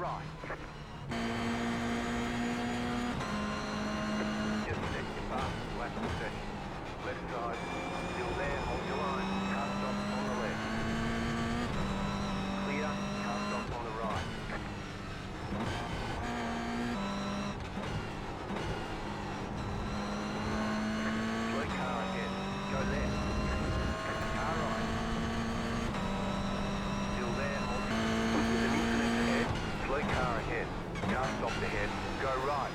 right. Just set your fastest lap of the session. Left side. Still there, hold your line. Car stop on the left. Clear, car stop on the right. Slow car ahead. Go left. Car right. Still there, hold your... There's an incident ahead. Slow car ahead. Car stopped ahead. Go right.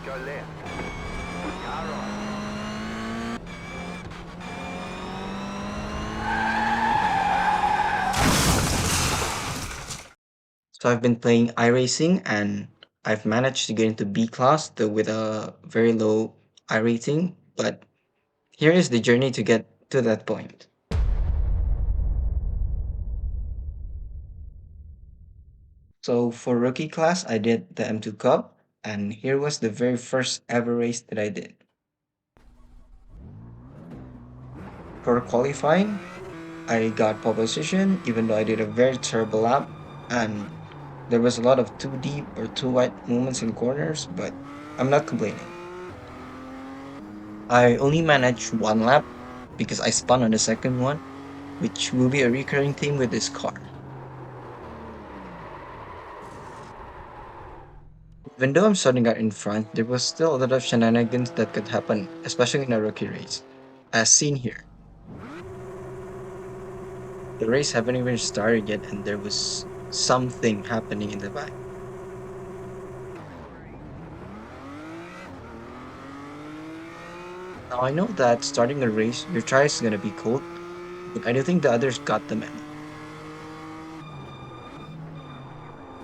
Go left. Car right. So I've been playing iRacing and I've managed to get into B class, though with a very low I rating. But here is the journey to get to that point. So for rookie class, I did the M2 Cup, and here was the very first ever race that I did. For qualifying, I got pole position, even though I did a very terrible lap, and there was a lot of too deep or too wide movements in corners, but I'm not complaining. I only managed one lap because I spun on the second one, which will be a recurring theme with this car. Even though I'm starting out in front, there was still a lot of shenanigans that could happen, especially in a rookie race, as seen here. The race haven't even started yet, and there was something happening in the back. Now I know that starting a race, your tires is gonna be cold, but I do think the others got the memo.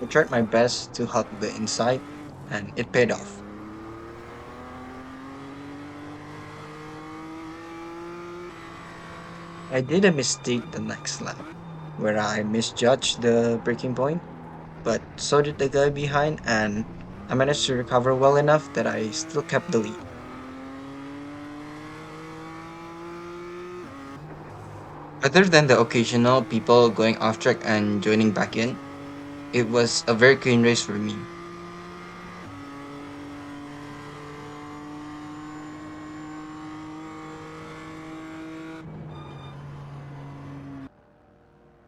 I tried my best to hug the inside, and it paid off. I did a mistake the next lap, where I misjudged the braking point, but so did the guy behind, and I managed to recover well enough that I still kept the lead. Other than the occasional people going off track and joining back in, it was a very clean race for me.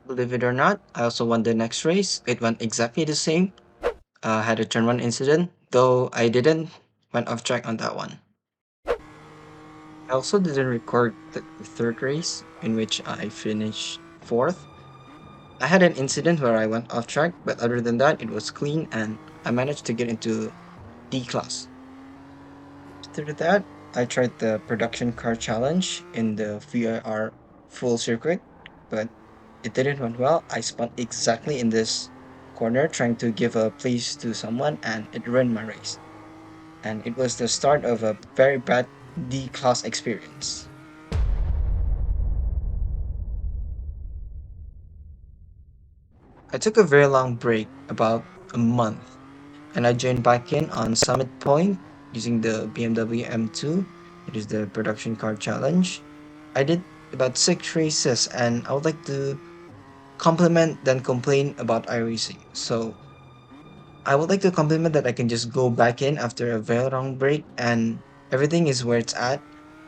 Believe it or not, I also won the next race. It went exactly the same. Had a turn one incident, though I didn't went off track on that one. I also didn't record the third race, in which I finished fourth. I had an incident where I went off track, but other than that, it was clean and I managed to get into D class. After that, I tried the production car challenge in the VIR full circuit, but it didn't went well. I spun exactly in this corner trying to give a place to someone and it ruined my race. And it was the start of a very bad D class experience. I took a very long break, about a month, and I joined back in on Summit Point using the BMW M2. It is the production car challenge. I did about six races, and I would like to compliment then complain about iRacing. So I would like to compliment that I can just go back in after a very long break and everything is where it's at.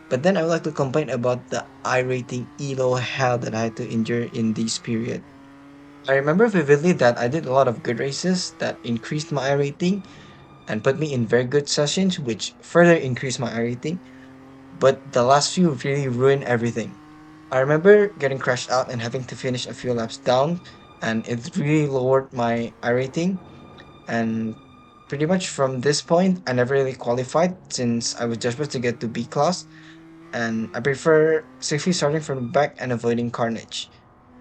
But then I would like to complain about the iRating elo hell that I had to endure in this period. I remember vividly that I did a lot of good races that increased my I rating and put me in very good sessions, which further increased my I rating. But the last few really ruined everything. I remember getting crashed out and having to finish a few laps down, and it really lowered my I rating. And pretty much from this point, I never really qualified since I was desperate to get to B class, and I prefer safely starting from the back and avoiding carnage.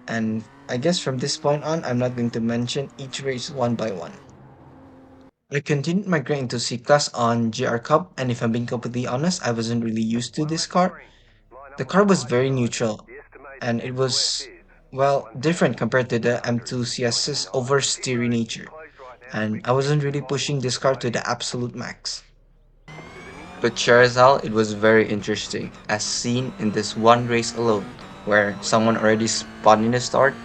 And I guess from this point on, I'm not going to mention each race one by one. I continued migrating to C class on GR Cup, and if I'm being completely honest, I wasn't really used to One this lap car. green. Line The up on car the was right very side. neutral, The estimated and it distance left was, is well, different compared to the 1,700. M2 CS's 99. Pit oversteery road is nature, closed right now. and I Expect wasn't really revival pushing this just car to waiting. the absolute max. There's an But Charizal, it was very interesting, as seen in this one race alone, where someone already spun in the start.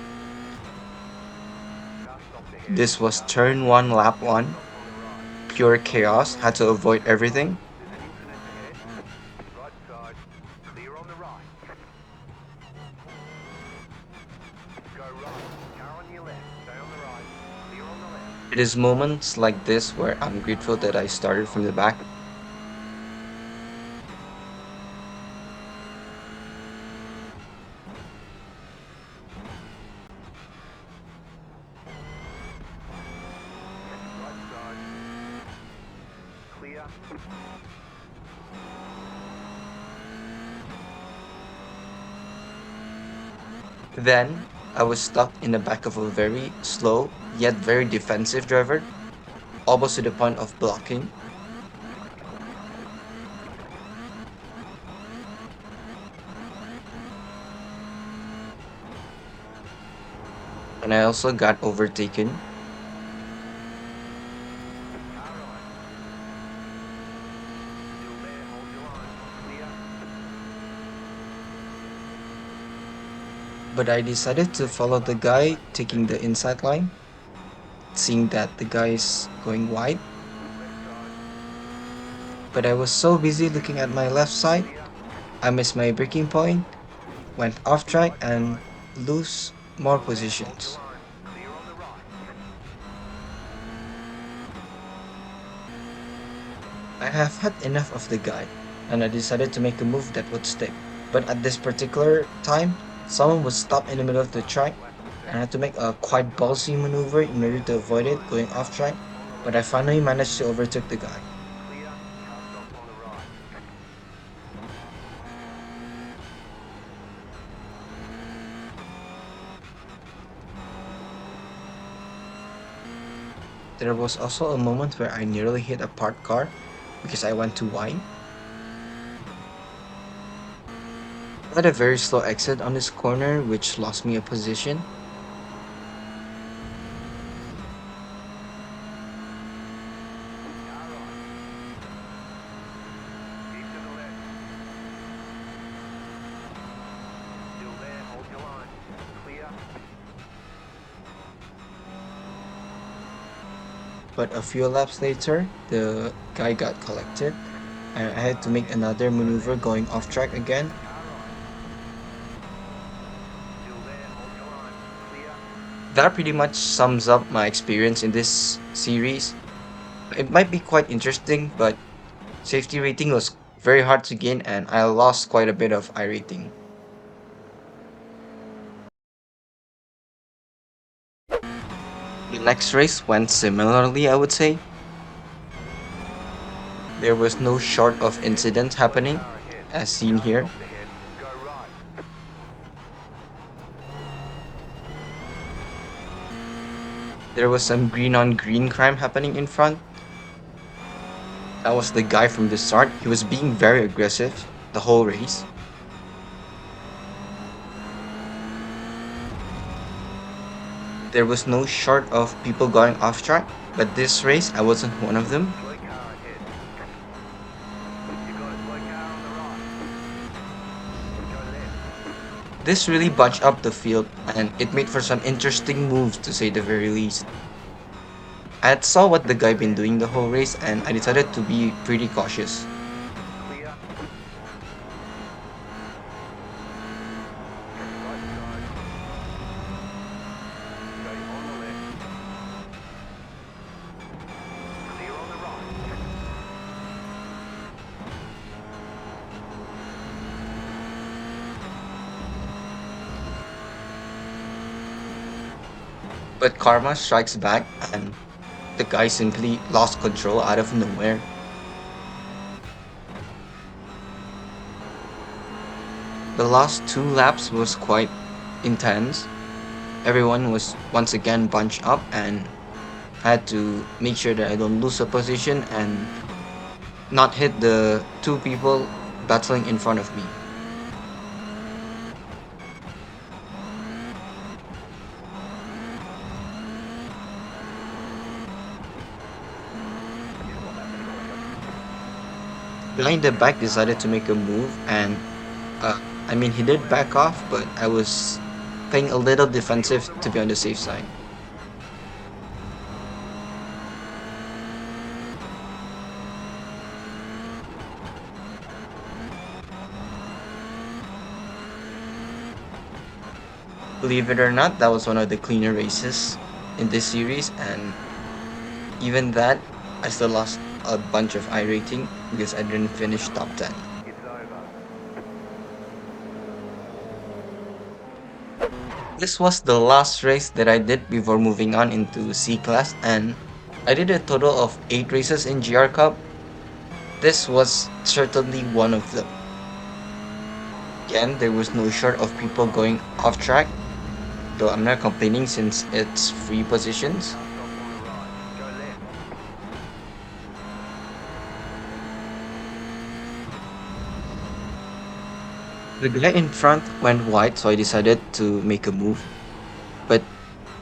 Car stopped ahead. This was Car stopped turn ahead. one, lap Car one, stopped on the right. Car pure stopped on the chaos, right. had to avoid Right, everything. there's an incident ahead. Right side, clear on the right. Go right. Car on your left. Stay on the right. Clear on the left. It is moments like this where I'm Car grateful that behind I you will started from stop. the back. Right side, clear. Then I was stuck in the back of a very slow yet very defensive driver, almost to the point of blocking. And I also got overtaken. Car right. Still there. Hold your line. Clear. But I decided to follow the guy taking the inside line, seeing that the guy is going wide. Left side, But I was so busy looking at my left side, clear. I missed my braking point, went off track, Right and side, lose more still there. Hold your positions. line. Clear on the right. I have had enough of the guy, and I decided to make a move that would stick. But at this particular time, someone would stop in the middle of the track, Left and I second. had to make a Right quite side, ballsy maneuver in still order there. to Hold your avoid it line. going off Car track. stopped on the But I left. finally managed to overtake the guy. Clear. Car stopped on the right. There was also a moment where I nearly hit a parked car because I went too wide. I had a very slow exit on this corner, which lost me a position. Car right. Keep to the left. Still there. Hold your line. Clear. But a few laps later, the guy got collected, and I had to Car make ahead. another Go maneuver left. going off track again. Car right. Still there. Hold your line. Clear. That pretty much sums up my experience in this series. It might be quite interesting, but safety rating was very hard to gain, and I lost quite a bit of I rating. The next race went similarly, I would say. There was no Slow short car of ahead. incidents Slow happening, car ahead. as seen Car here. stopped ahead. Go right. There was some green on green crime happening in front. That was the guy from the start. He was being very aggressive the whole race. There was no short of people going off track, but this race I wasn't one of them. Slow car ahead. You got a slow car on the right. Go left. This really bunched up the field, and it made for some interesting moves to say the very least. I had saw what the guy been Left. doing the whole race, and I Car decided to right. be pretty cautious. Clear. Right side. Stay on the left. Clear on the right. But karma strikes back, and the guy simply lost control out of nowhere. The last two laps was quite intense. Everyone was once again bunched up, and I had to make sure that I don't lose a position and not hit the two people battling in front of me. guy in the back decided to make a move, and I mean, he did back off, but I was playing a little Clear on defensive the to be right. on the safe side. Believe it or not, that was one of the cleaner races in this series, and even that, I still lost a bunch of I rating because I didn't finish top 10. It's over. This was the last race that I did before moving on into C class, and I did a total of 8 races in GR Cup. This was certainly one of them. Again, there was no short of On the people right. going off track, though I'm not complaining since it's free positions. Car stop on the right. Go left. The guy in front went wide, so I decided to make a move. But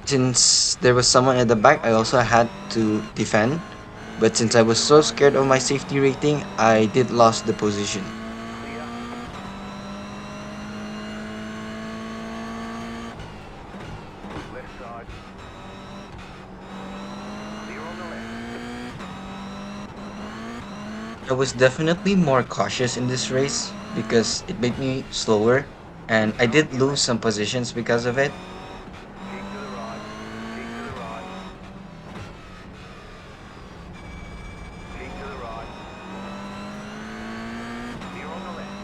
since there was someone at the back, I also had to defend. But since I Keep to was the so right. scared of my safety rating, I did lost the position. Clear. Left side. Clear on the left. I was definitely more cautious in this race because it made me slower, and I Clear on did your lose left. some positions because of it. Keep to the right. Keep to the right. Keep to the right. Clear on the left.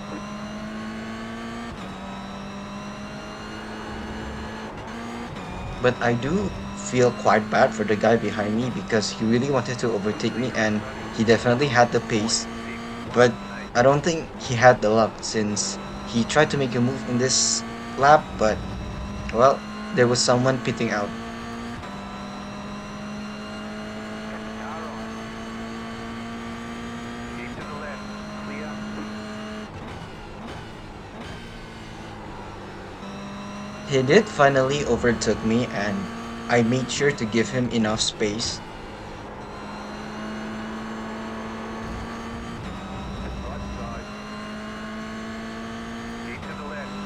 But I do feel quite bad for the guy behind me because he really wanted to overtake me Secret and turning. he definitely had the pace. But I 0.618. don't think he had the luck since he tried to make a move in this lap, but well, there was someone pitting out. Car right. Keep to the left. Clear. He did finally overtook me and I made sure to give him enough space. Right side. Keep to the left.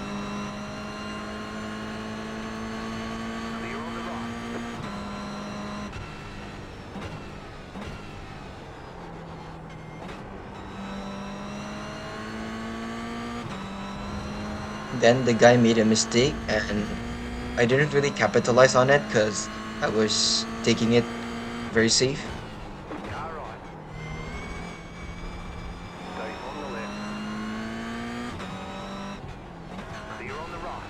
Clear on the right. Then the guy made a mistake and I didn't really capitalize on it because I was taking it very safe. Car right. Stay on the left. Clear on the right.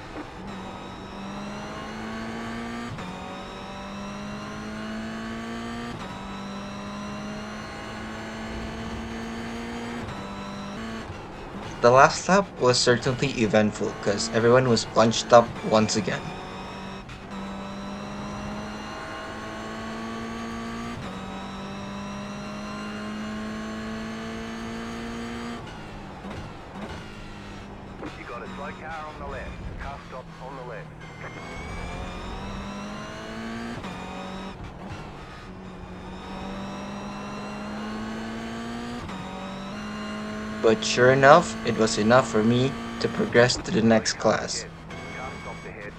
The last lap was certainly eventful because everyone was bunched up once again. You got a slow car on the left. Car stop on the left. But sure enough, it was enough for me to progress to the Slow next car class. ahead. Car stopped ahead.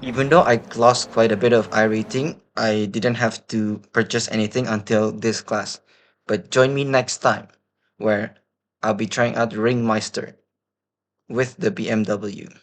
Even though I lost quite a bit of I rating, I didn't have to purchase anything until this class. But join me next time, where I'll be trying out Ringmeister with the BMW.